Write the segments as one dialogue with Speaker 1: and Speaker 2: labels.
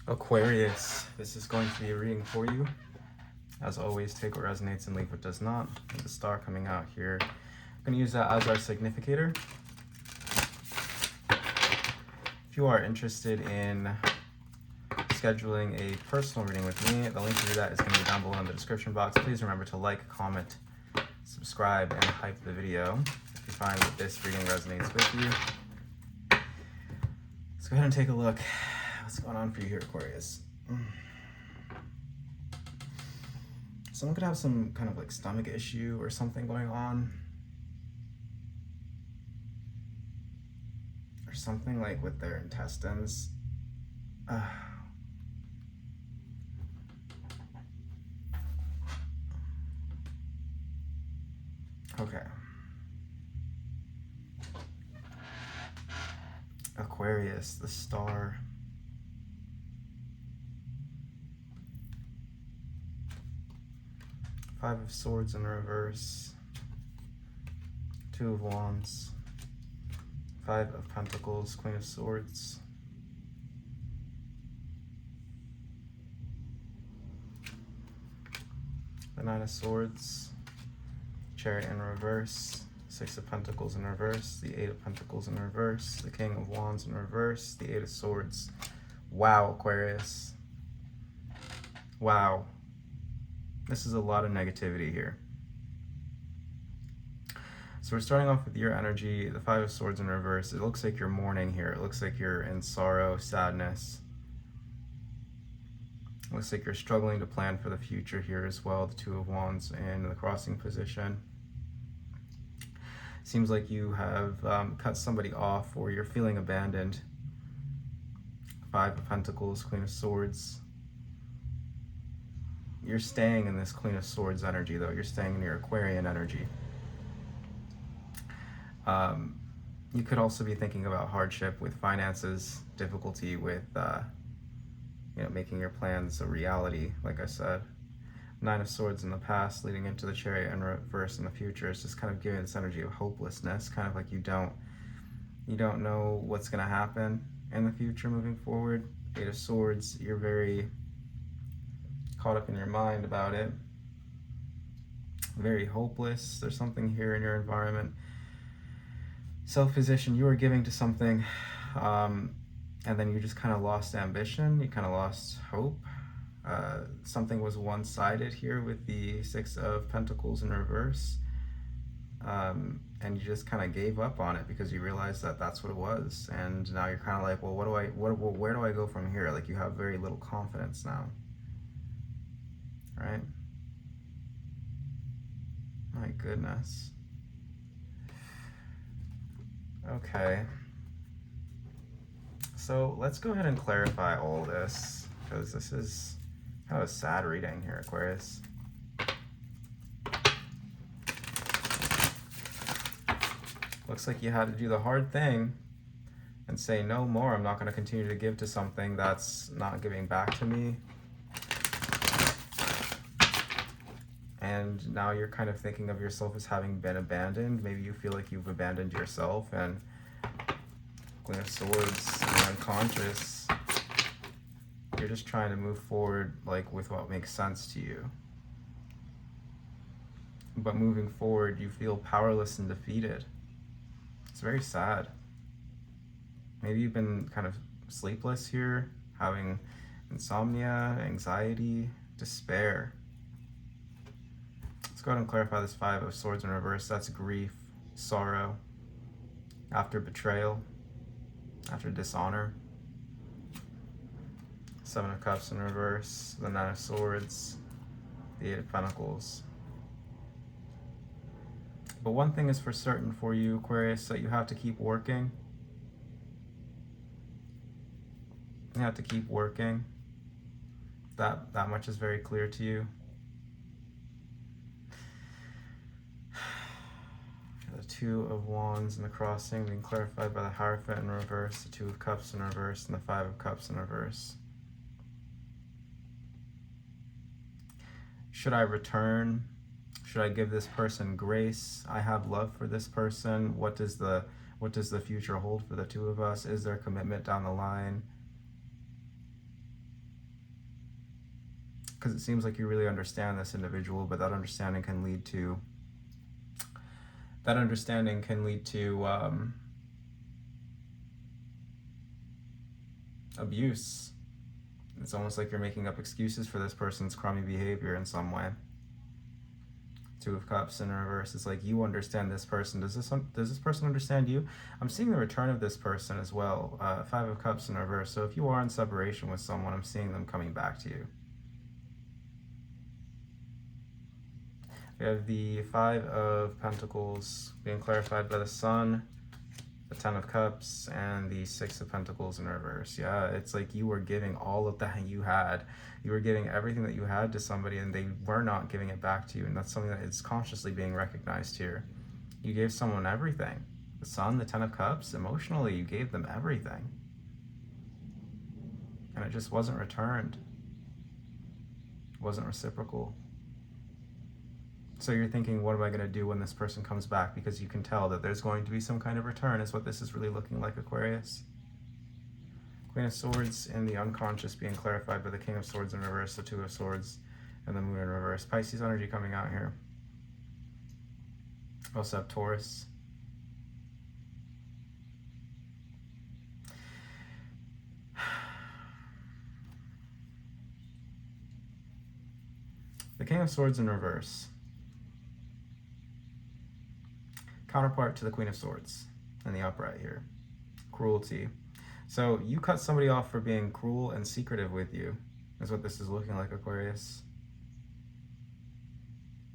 Speaker 1: Aquarius, this is going to be a reading for you. As always, take what resonates and leave what does not. With the star coming out here, I'm going to use that as our significator. If you are interested in scheduling a personal reading with me, the link to do that is going to be down below in the description box. Please remember to like, comment, subscribe, and hype the video if you find that this reading resonates with you. Let's go ahead and take a look. What's going on for you here, Aquarius? Someone could have some kind of like stomach issue or something going on. Or something like with their intestines. Okay. Aquarius, the star. Five of Swords in reverse, Two of Wands, Five of Pentacles, Queen of Swords, the Nine of Swords, Chariot in reverse, Six of Pentacles in reverse, the Eight of Pentacles in reverse, the King of Wands in reverse, the Eight of Swords. Wow, Aquarius. Wow. This is a lot of negativity here. So we're starting off with your energy, the Five of Swords in reverse. It looks like you're mourning here. It looks like you're in sorrow, sadness. It looks like you're struggling to plan for the future here as well. The Two of Wands in the crossing position. Seems like you have cut somebody off or you're feeling abandoned. Five of Pentacles, Queen of Swords. You're staying in this Queen of Swords energy, though. You're staying in your Aquarian energy. You could also be thinking about hardship with finances, difficulty with, making your plans a reality, like I said. Nine of Swords in the past, leading into the Chariot in reverse in the future. It's just kind of giving this energy of hopelessness, kind of like you don't know what's going to happen in the future moving forward. Eight of Swords, you're very caught up in your mind about it, very hopeless. There's something here in your environment. Self-position, you were giving to something, and then you just kind of lost ambition, you kind of lost hope. Something was one-sided here with the Six of Pentacles in reverse, and you just kind of gave up on it because you realized that that's what it was, and now you're kind of like, well, where do I go from here? Like, you have very little confidence now. Right? My goodness. Okay. So let's go ahead and clarify all this, because this is kind of a sad reading here, Aquarius. Looks like you had to do the hard thing and say no more. I'm not going to continue to give to something that's not giving back to me. And now you're kind of thinking of yourself as having been abandoned. Maybe you feel like you've abandoned yourself, and Queen of Swords, you're unconscious. You're just trying to move forward like with what makes sense to you. But moving forward, you feel powerless and defeated. It's very sad. Maybe you've been kind of sleepless here, having insomnia, anxiety, despair. Let's go ahead and clarify this Five of Swords in reverse. That's grief, sorrow, after betrayal, after dishonor. Seven of Cups in reverse, the Nine of Swords, the Eight of Pentacles. But one thing is for certain for you, Aquarius, that you have to keep working. You have to keep working. That much is very clear to you. The Two of Wands in the crossing being clarified by the Hierophant in reverse, the Two of Cups in reverse, and the Five of Cups in reverse. Should I return? Should I give this person grace? I have love for this person. What does the future hold for the two of us? Is there commitment down the line? because it seems like you really understand this individual, but that understanding can lead to abuse. It's almost like you're making up excuses for this person's crummy behavior in some way. Two of Cups in reverse. It's like you understand this person. Does this person understand you? I'm seeing the return of this person as well. Five of Cups in reverse. So if you are in separation with someone, I'm seeing them coming back to you. We have the Five of Pentacles being clarified by the Sun, the Ten of Cups, and the Six of Pentacles in reverse. Yeah, it's like you were giving all of that you had. You were giving everything that you had to somebody, and they were not giving it back to you, and that's something that is consciously being recognized here. You gave someone everything. The Sun, the Ten of Cups, emotionally, you gave them everything. And it just wasn't returned. It wasn't reciprocal. So you're thinking, what am I going to do when this person comes back? Because you can tell that there's going to be some kind of return is what this is really looking like, Aquarius. Queen of Swords in the unconscious being clarified by the King of Swords in reverse, the Two of Swords, and the Moon in reverse. Pisces energy coming out here. Also have Taurus. The King of Swords in reverse. Counterpart to the Queen of Swords in the upright here. Cruelty. So you cut somebody off for being cruel and secretive with you, is what this is looking like, Aquarius.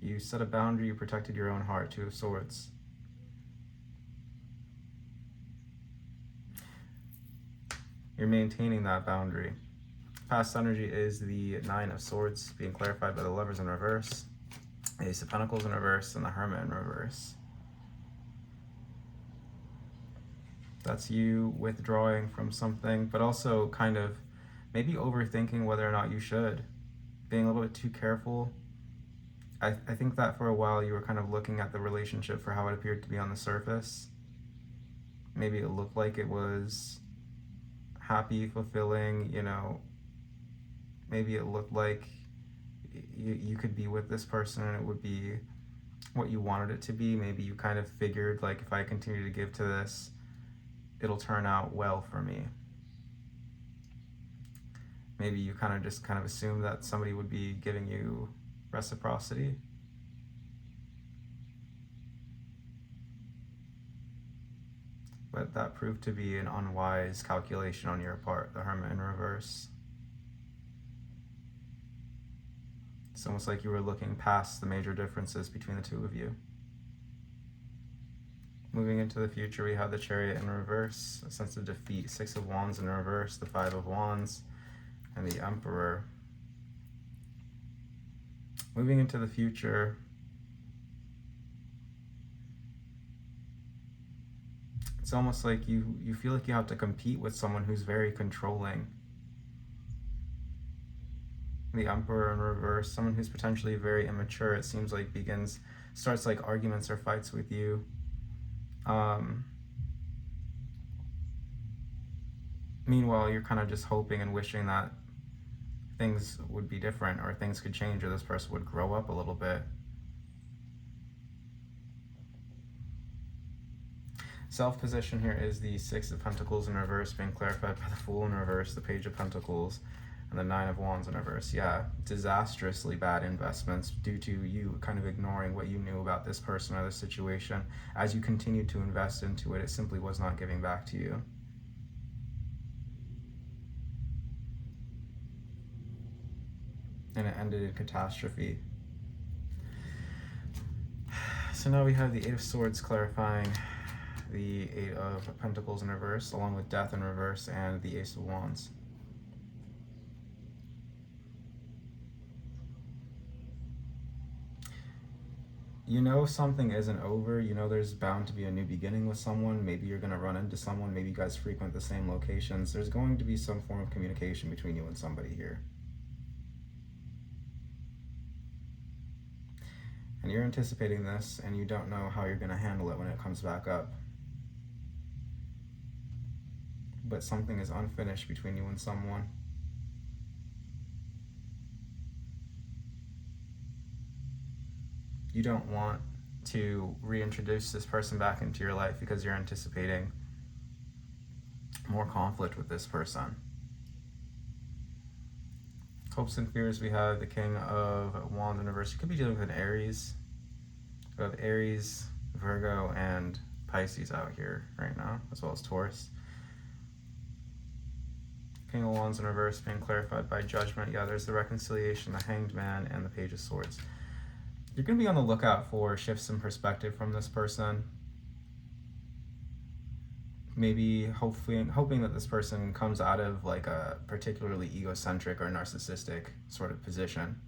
Speaker 1: You set a boundary, you protected your own heart, Two of Swords. You're maintaining that boundary. Past energy is the Nine of Swords being clarified by the Lovers in reverse, the Ace of Pentacles in reverse, and the Hermit in reverse. That's you withdrawing from something, but also kind of maybe overthinking whether or not you should. Being a little bit too careful. I think that for a while you were kind of looking at the relationship for how it appeared to be on the surface. Maybe it looked like it was happy, fulfilling, you know. Maybe it looked like you could be with this person and it would be what you wanted it to be. Maybe you kind of figured, like, if I continue to give to this, it'll turn out well for me. Maybe you kind of assumed that somebody would be giving you reciprocity. But that proved to be an unwise calculation on your part, the Hermit in reverse. It's almost like you were looking past the major differences between the two of you. Moving into the future, we have the Chariot in reverse, a sense of defeat, Six of Wands in reverse, the Five of Wands, and the Emperor. Moving into the future, it's almost like you feel like you have to compete with someone who's very controlling. The Emperor in reverse, someone who's potentially very immature, it seems like starts like arguments or fights with you. Meanwhile, you're kind of just hoping and wishing that things would be different, or things could change, or this person would grow up a little bit. Self-position here is the Six of Pentacles in reverse being clarified by the Fool in reverse, the Page of Pentacles, and the Nine of Wands in reverse. Yeah, disastrously bad investments due to you kind of ignoring what you knew about this person or this situation. As you continued to invest into it, it simply was not giving back to you. And it ended in catastrophe. So now we have the Eight of Swords clarifying the Eight of Pentacles in reverse, along with Death in reverse, and the Ace of Wands. You know something isn't over. You know there's bound to be a new beginning with someone. Maybe you're going to run into someone. Maybe you guys frequent the same locations. There's going to be some form of communication between you and somebody here. And you're anticipating this, and you don't know how you're going to handle it when it comes back up. But something is unfinished between you and someone. You don't want to reintroduce this person back into your life because you're anticipating more conflict with this person. Hopes and fears, we have the King of Wands in reverse. You could be dealing with an Aries. We have Aries, Virgo, and Pisces out here right now, as well as Taurus. King of Wands in reverse being clarified by Judgment. Yeah, there's the Reconciliation, the Hanged Man, and the Page of Swords. You're going to be on the lookout for shifts in perspective from this person. Maybe hoping that this person comes out of like a particularly egocentric or narcissistic sort of position.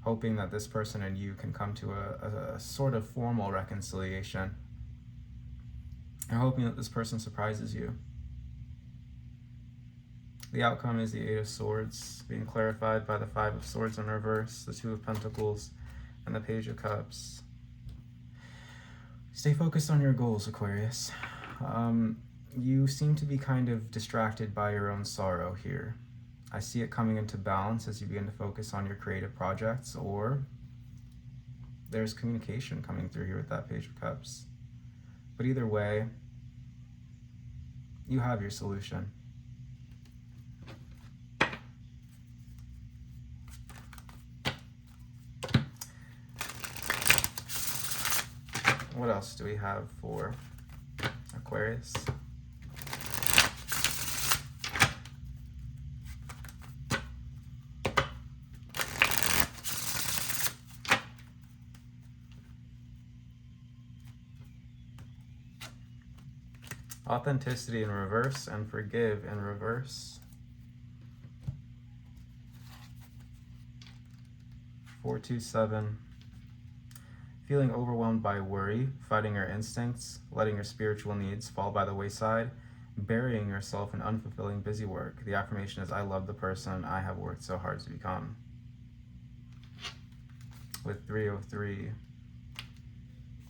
Speaker 1: Hoping that this person and you can come to a sort of formal reconciliation. And hoping that this person surprises you. The outcome is the Eight of Swords being clarified by the Five of Swords in reverse, the Two of Pentacles, and the Page of Cups. Stay focused on your goals, Aquarius. You seem to be kind of distracted by your own sorrow here. I see it coming into balance as you begin to focus on your creative projects, or there's communication coming through here with that Page of Cups. But either way, you have your solution. What else do we have for Aquarius? Authenticity in reverse and forgive in reverse. 427. Feeling overwhelmed by worry, fighting your instincts, letting your spiritual needs fall by the wayside, burying yourself in unfulfilling busy work. The affirmation is, I love the person I have worked so hard to become. With 303.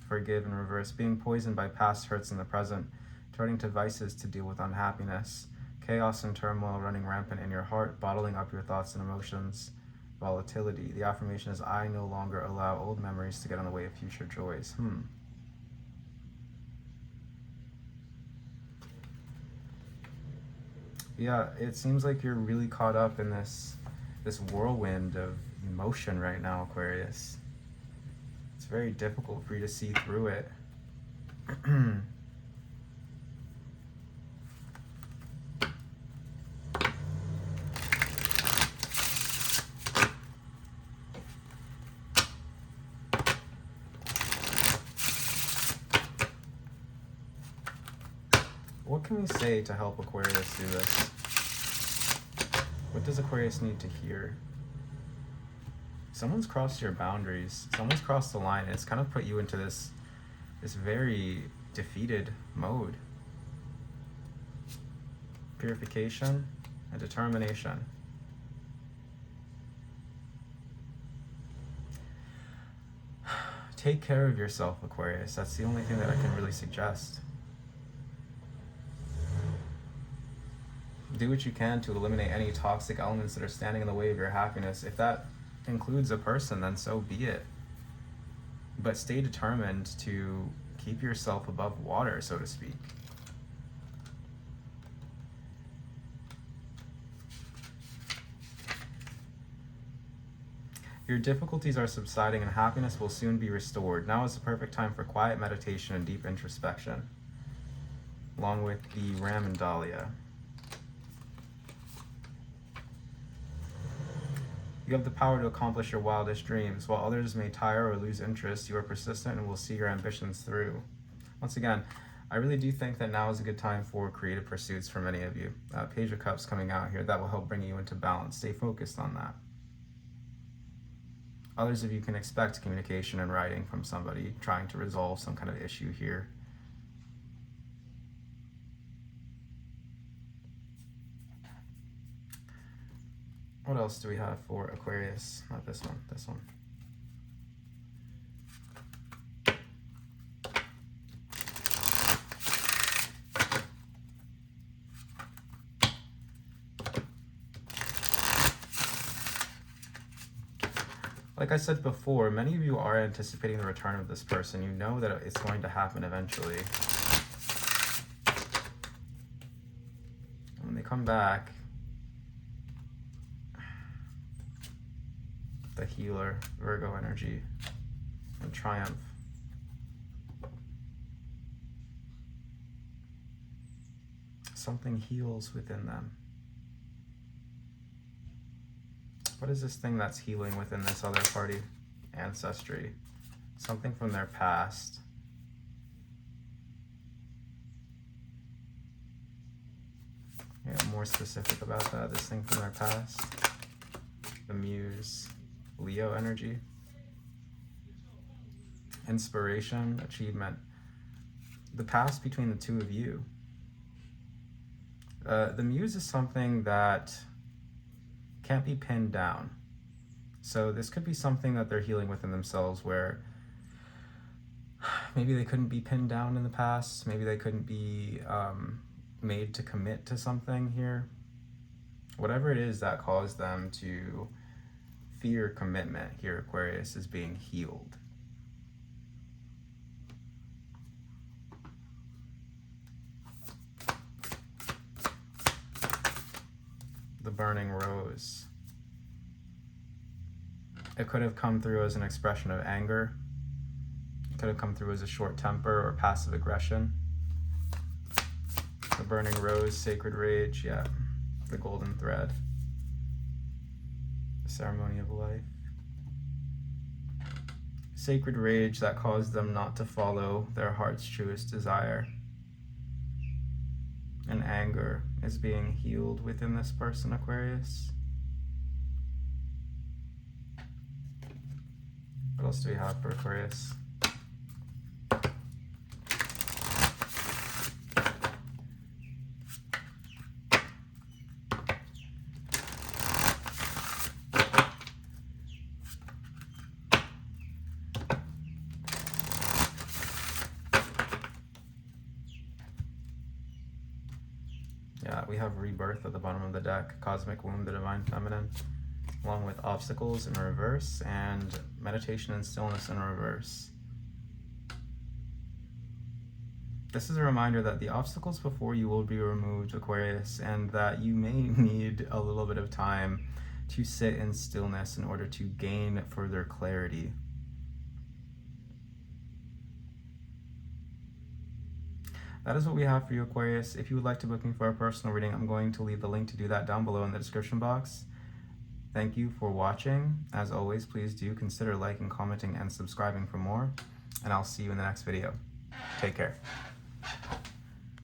Speaker 1: Forgive in reverse. Being poisoned by past hurts in the present, turning to vices to deal with unhappiness, chaos and turmoil running rampant in your heart, bottling up your thoughts and emotions, volatility. The affirmation is, I no longer allow old memories to get in the way of future joys. Yeah, it seems like you're really caught up in this whirlwind of emotion right now, Aquarius. It's very difficult for you to see through it. What can we say to help Aquarius do this? What does Aquarius need to hear? Someone's crossed your boundaries. Someone's crossed the line. It's kind of put you into this very defeated mode. Purification and determination. Take care of yourself, Aquarius. That's the only thing that I can really suggest. Do what you can to eliminate any toxic elements that are standing in the way of your happiness. If that includes a person, then so be it. But stay determined to keep yourself above water, so to speak. Your difficulties are subsiding and happiness will soon be restored. Now is the perfect time for quiet meditation and deep introspection, along with the Ram and Dahlia. You have the power to accomplish your wildest dreams. While others may tire or lose interest, you are persistent and will see your ambitions through. Once again, I really do think that now is a good time for creative pursuits for many of you. Page of Cups coming out here, that will help bring you into balance. Stay focused on that. Others of you can expect communication and writing from somebody trying to resolve some kind of issue here. What else do we have for Aquarius? Not this one, this one. Like I said before, many of you are anticipating the return of this person. You know that it's going to happen eventually. When they come back, the healer, Virgo energy, and triumph. Something heals within them. What is this thing that's healing within this other party? Ancestry. Something from their past. Yeah, more specific about that. This thing from their past. The Muse. Leo energy. Inspiration, achievement. The past between the two of you. The Muse is something that can't be pinned down. So this could be something that they're healing within themselves, where maybe they couldn't be pinned down in the past. Maybe they couldn't be made to commit to something here. Whatever it is that caused them to fear commitment here, Aquarius, is being healed. The burning rose. It could have come through as an expression of anger. It could have come through as a short temper or passive aggression. The burning rose, sacred rage, yeah. The golden thread. The ceremony of life. Sacred rage that caused them not to follow their heart's truest desire. And anger is being healed within this person, Aquarius. What else do we have for Aquarius? Yeah, we have rebirth at the bottom of the deck, cosmic womb, the divine feminine, along with obstacles in reverse and meditation and stillness in reverse. This is a reminder that the obstacles before you will be removed, Aquarius, and that you may need a little bit of time to sit in stillness in order to gain further clarity. That is what we have for you, Aquarius. If you would like to book me for a personal reading, I'm going to leave the link to do that down below in the description box. Thank you for watching. As always, please do consider liking, commenting, and subscribing for more. And I'll see you in the next video. Take care.